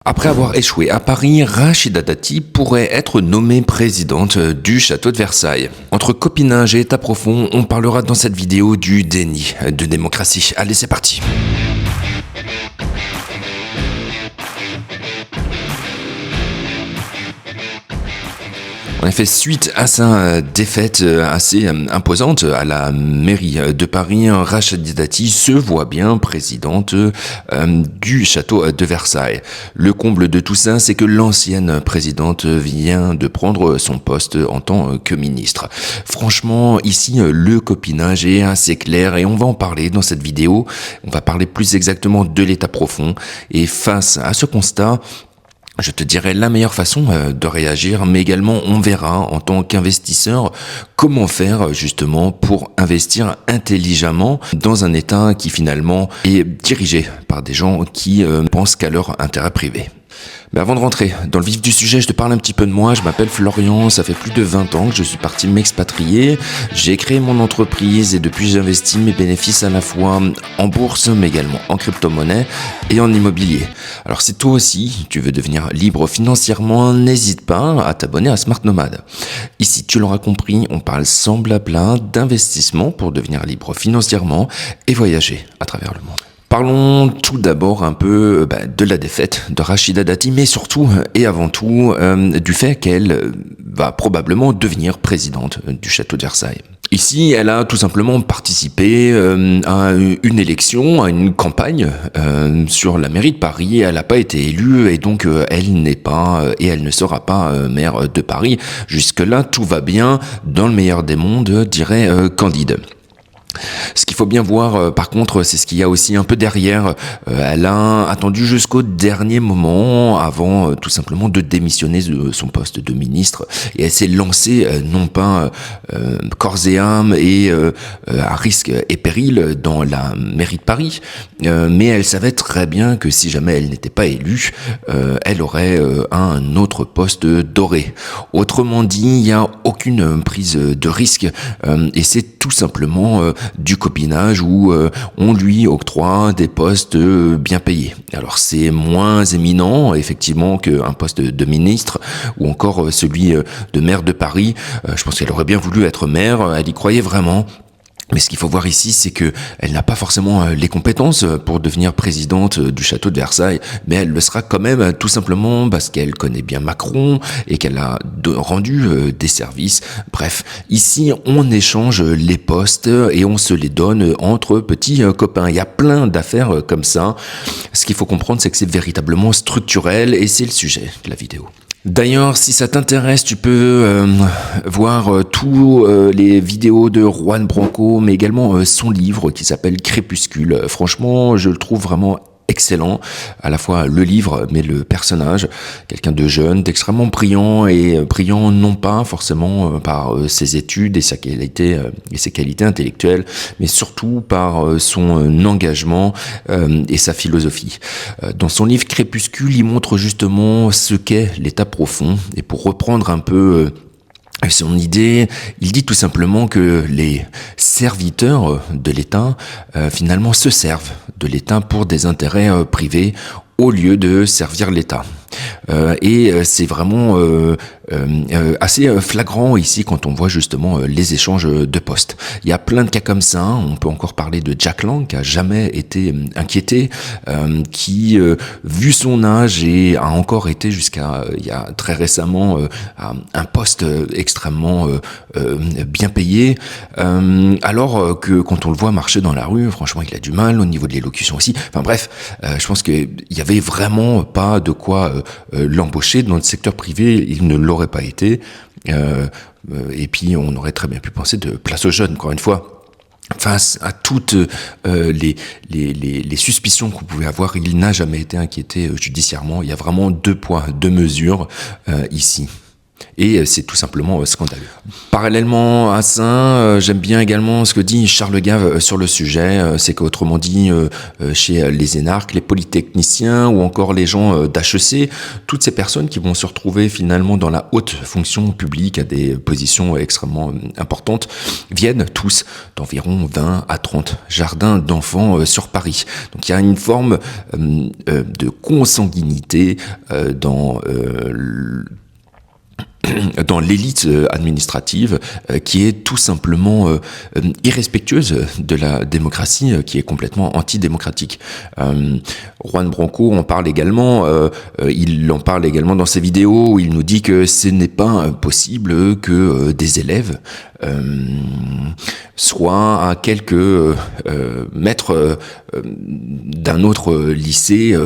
Après avoir échoué à Paris, Rachida Dati pourrait être nommée présidente du château de Versailles. Entre copinage et état profond, on parlera dans cette vidéo du déni de démocratie. Allez, c'est parti. En effet, suite à sa défaite assez imposante à la mairie de Paris, Rachida Dati se voit bien présidente du château de Versailles. Le comble de tout ça, c'est que l'ancienne présidente vient de prendre son poste en tant que ministre. Franchement, ici, le copinage est assez clair et on va en parler dans cette vidéo. On va parler plus exactement de l'état profond. Et face à ce constat, je te dirai la meilleure façon de réagir, mais également on verra en tant qu'investisseur comment faire justement pour investir intelligemment dans un État qui finalement est dirigé par des gens qui pensent qu'à leur intérêt privé. Mais avant de rentrer dans le vif du sujet, je te parle un petit peu de moi. Je m'appelle Florian, ça fait plus de 20 ans que je suis parti m'expatrier. J'ai créé mon entreprise et depuis j'investis mes bénéfices à la fois en bourse, mais également en crypto-monnaie et en immobilier. Alors si toi aussi tu veux devenir libre financièrement, n'hésite pas à t'abonner à Smart Nomad. Ici, tu l'auras compris, on parle sans blabla d'investissement pour devenir libre financièrement et voyager à travers le monde. Parlons tout d'abord un peu de la défaite de Rachida Dati, mais surtout et avant tout du fait qu'elle va probablement devenir présidente du château de Versailles. Ici, elle a tout simplement participé à une élection, à une campagne sur la mairie de Paris. Elle n'a pas été élue et donc elle n'est pas et elle ne sera pas maire de Paris. Jusque-là, tout va bien. Dans le meilleur des mondes, dirait Candide. Ce qu'il faut bien voir, par contre, c'est ce qu'il y a aussi un peu derrière. Elle a attendu jusqu'au dernier moment avant tout simplement de démissionner de son poste de ministre. Et elle s'est lancée, non pas corps et âme et à risque et péril dans la mairie de Paris, mais elle savait très bien que si jamais elle n'était pas élue, elle aurait un autre poste doré. Autrement dit, il n'y a aucune prise de risque et c'est tout simplement du copinage où on lui octroie des postes bien payés. Alors c'est moins éminent effectivement qu'un poste de ministre ou encore celui de maire de Paris. Je pense qu'elle aurait bien voulu être maire, elle y croyait vraiment. Mais ce qu'il faut voir ici, c'est que elle n'a pas forcément les compétences pour devenir présidente du château de Versailles, mais elle le sera quand même tout simplement parce qu'elle connaît bien Macron et qu'elle a rendu des services. Bref, ici, on échange les postes et on se les donne entre petits copains. Il y a plein d'affaires comme ça. Ce qu'il faut comprendre, c'est que c'est véritablement structurel et c'est le sujet de la vidéo. D'ailleurs, si ça t'intéresse, tu peux voir tous les vidéos de Juan Branco, mais également son livre qui s'appelle Crépuscule. Franchement, je le trouve vraiment excellent, à la fois le livre, mais le personnage, quelqu'un de jeune, d'extrêmement brillant, et brillant non pas forcément par ses études et ses qualités intellectuelles, mais surtout par son engagement et sa philosophie. Dans son livre Crépuscule, il montre justement ce qu'est l'état profond, et pour reprendre un peu son idée, il dit tout simplement que les serviteurs de l'État finalement se servent de l'État pour des intérêts privés au lieu de servir l'État. Et c'est vraiment assez flagrant ici quand on voit justement les échanges de postes. Il y a plein de cas comme ça. On peut encore parler de Jack Lang qui a jamais été inquiété, qui vu son âge et a encore été jusqu'à il y a très récemment à un poste extrêmement bien payé, alors que quand on le voit marcher dans la rue, franchement il a du mal au niveau de l'élocution aussi. Enfin bref, je pense qu'il y avait vraiment pas de quoi l'embaucher dans le secteur privé, il ne l'aurait pas été. Et puis on aurait très bien pu penser de place aux jeunes, encore une fois. Face à toutes les suspicions qu'on pouvait avoir, il n'a jamais été inquiété judiciairement. Il y a vraiment deux poids, deux mesures ici. Et c'est tout simplement scandaleux. Parallèlement à ça, j'aime bien également ce que dit Charles Gave sur le sujet. C'est qu'autrement dit, chez les énarques, les polytechniciens ou encore les gens d'HEC, toutes ces personnes qui vont se retrouver finalement dans la haute fonction publique à des positions extrêmement importantes, viennent tous d'environ 20 à 30 jardins d'enfants sur Paris. Donc il y a une forme de consanguinité dans l'élite administrative qui est tout simplement irrespectueuse de la démocratie, qui est complètement antidémocratique. Juan Branco en parle également, il en parle également dans ses vidéos où il nous dit que ce n'est pas possible que des élèves soient à quelques mètres d'un autre lycée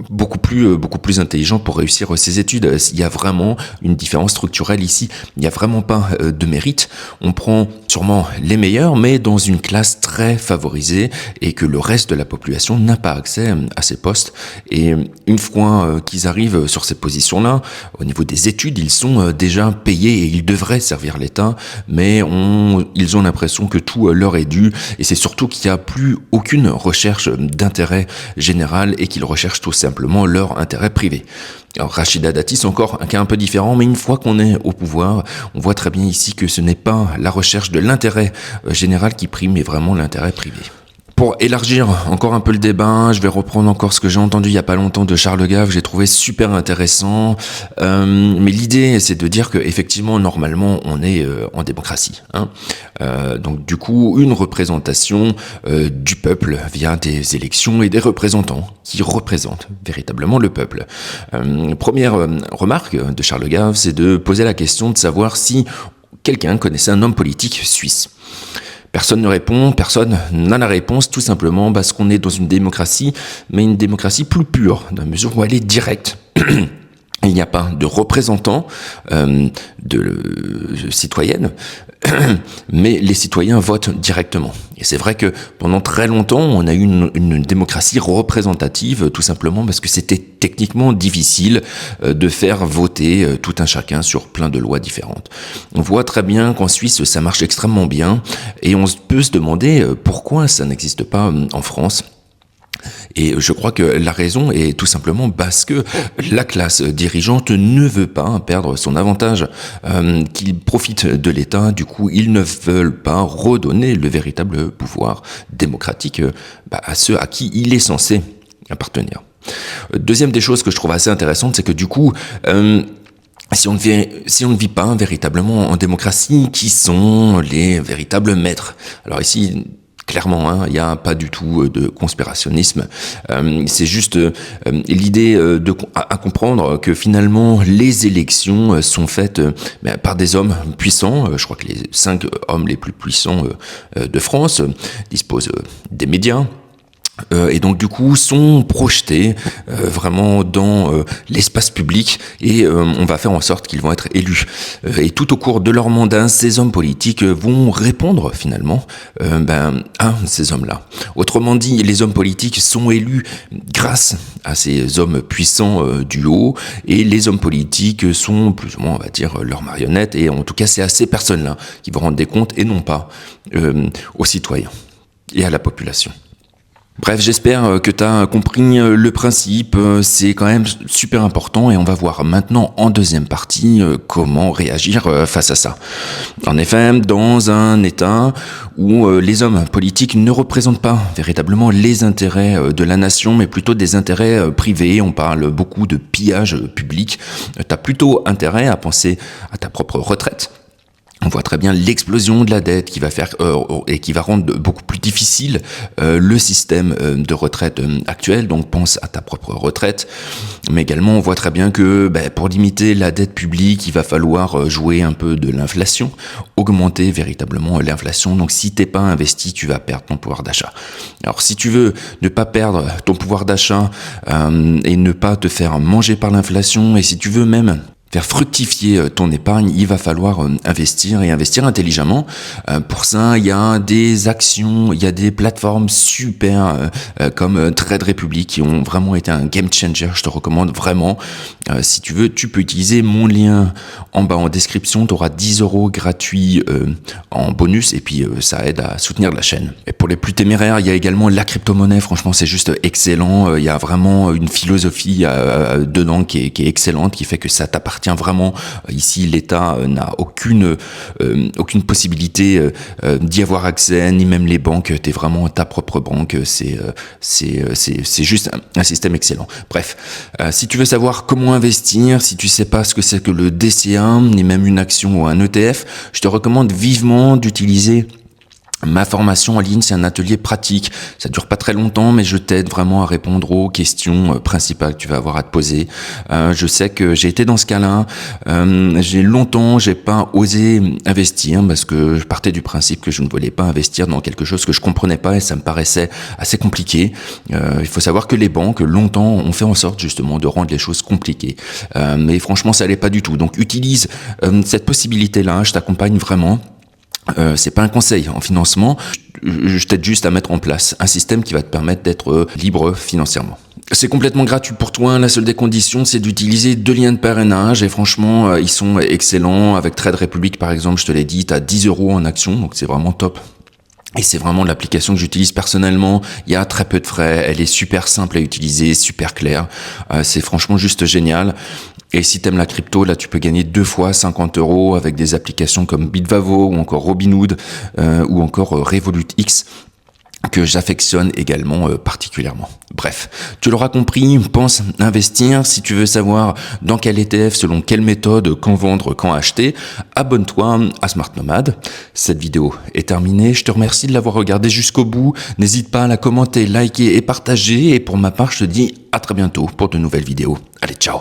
beaucoup plus intelligent pour réussir ses études. Il y a vraiment une différence structurelle ici. Il n'y a vraiment pas de mérite. On prend sûrement les meilleurs, mais dans une classe très favorisée et que le reste de la population n'a pas accès à ces postes. Et une fois qu'ils arrivent sur ces positions-là, au niveau des études, ils sont déjà payés et ils devraient servir l'État, mais ils ont l'impression que tout leur est dû. Et c'est surtout qu'il n'y a plus aucune recherche d'intérêt général et qu'ils recherchent tout simplement leur intérêt privé. Alors Rachida Dati, c'est encore un cas un peu différent, mais une fois qu'on est au pouvoir, on voit très bien ici que ce n'est pas la recherche de l'intérêt général qui prime, mais vraiment l'intérêt privé. Pour élargir encore un peu le débat, je vais reprendre encore ce que j'ai entendu il y a pas longtemps de Charles Gave, j'ai trouvé super intéressant. Mais l'idée, c'est de dire que effectivement, normalement, on est en démocratie. Donc du coup, une représentation du peuple via des élections et des représentants qui représentent véritablement le peuple. Première remarque de Charles Gave, c'est de poser la question de savoir si quelqu'un connaissait un homme politique suisse. Personne ne répond, personne n'a la réponse, tout simplement parce qu'on est dans une démocratie, mais une démocratie plus pure, dans la mesure où elle est directe. Il n'y a pas de représentants de citoyennes, mais les citoyens votent directement. Et c'est vrai que pendant très longtemps, on a eu une démocratie représentative, tout simplement parce que c'était techniquement difficile de faire voter tout un chacun sur plein de lois différentes. On voit très bien qu'en Suisse, ça marche extrêmement bien, et on peut se demander pourquoi ça n'existe pas en France. Et je crois que la raison est tout simplement parce que la classe dirigeante ne veut pas perdre son avantage, qu'ils profitent de l'État, du coup ils ne veulent pas redonner le véritable pouvoir démocratique à ceux à qui il est censé appartenir. Deuxième des choses que je trouve assez intéressante, c'est que du coup, si on ne vit pas véritablement en démocratie, qui sont les véritables maîtres? Alors ici, clairement, il n'y a pas du tout de conspirationnisme. C'est juste l'idée à comprendre que finalement les élections sont faites par des hommes puissants. Je crois que les 5 hommes les plus puissants de France disposent des médias. Et donc du coup sont projetés vraiment dans l'espace public et on va faire en sorte qu'ils vont être élus. Et tout au cours de leur mandat, ces hommes politiques vont répondre finalement à ces hommes-là. Autrement dit, les hommes politiques sont élus grâce à ces hommes puissants du haut et les hommes politiques sont plus ou moins, on va dire, leurs marionnettes et en tout cas c'est à ces personnes-là qui vont rendre des comptes et non pas aux citoyens et à la population. Bref, j'espère que tu as compris le principe, c'est quand même super important et on va voir maintenant en deuxième partie comment réagir face à ça. En effet, dans un État où les hommes politiques ne représentent pas véritablement les intérêts de la nation, mais plutôt des intérêts privés, on parle beaucoup de pillage public, tu as plutôt intérêt à penser à ta propre retraite. On voit très bien l'explosion de la dette qui va faire et qui va rendre beaucoup plus difficile le système de retraite actuel. Donc pense à ta propre retraite. Mais également, on voit très bien que pour limiter la dette publique, il va falloir jouer un peu de l'inflation, augmenter véritablement l'inflation. Donc si t'es pas investi, tu vas perdre ton pouvoir d'achat. Alors si tu veux ne pas perdre ton pouvoir d'achat et ne pas te faire manger par l'inflation, et si tu veux même faire fructifier ton épargne, il va falloir investir et investir intelligemment. Pour ça, il y a des actions, il y a des plateformes super comme Trade Republic qui ont vraiment été un game changer. Je te recommande vraiment. Si tu veux, tu peux utiliser mon lien en bas en description. Tu auras 10 € gratuits en bonus et puis ça aide à soutenir la chaîne. Et pour les plus téméraires, il y a également la crypto-monnaie. Franchement, c'est juste excellent. Il y a vraiment une philosophie dedans qui est excellente, qui fait que ça t'appartient vraiment. Ici, l'État n'a aucune possibilité d'y avoir accès, ni même les banques. T'es vraiment ta propre banque. C'est juste un système excellent. Bref, si tu veux savoir comment investir, si tu sais pas ce que c'est que le DCA, ni même une action ou un ETF, je te recommande vivement d'utiliser ma formation en ligne. C'est un atelier pratique. Ça dure pas très longtemps, mais je t'aide vraiment à répondre aux questions principales que tu vas avoir à te poser. Je sais que j'ai été dans ce cas-là. J'ai pas osé investir parce que je partais du principe que je ne voulais pas investir dans quelque chose que je comprenais pas et ça me paraissait assez compliqué. Il faut savoir que les banques, longtemps, ont fait en sorte justement de rendre les choses compliquées. Mais franchement, ça allait pas du tout. Donc, utilise cette possibilité-là. Je t'accompagne vraiment. C'est pas un conseil en financement, je t'aide juste à mettre en place un système qui va te permettre d'être libre financièrement. C'est complètement gratuit pour toi, la seule des conditions c'est d'utiliser 2 liens de parrainage et franchement ils sont excellents. Avec Trade Republic par exemple, je te l'ai dit, tu as 10 € en action, donc c'est vraiment top. Et c'est vraiment l'application que j'utilise personnellement. Il y a très peu de frais, elle est super simple à utiliser, super claire. C'est franchement juste génial. Et si t'aimes la crypto, là tu peux gagner 2 fois 50 € avec des applications comme Bitvavo ou encore Robinhood ou encore RevolutX, que j'affectionne également particulièrement. Bref, tu l'auras compris, pense investir. Si tu veux savoir dans quel ETF, selon quelle méthode, quand vendre, quand acheter, abonne-toi à Smart Nomad. Cette vidéo est terminée, je te remercie de l'avoir regardée jusqu'au bout. N'hésite pas à la commenter, liker et partager. Et pour ma part, je te dis à très bientôt pour de nouvelles vidéos. Allez, ciao!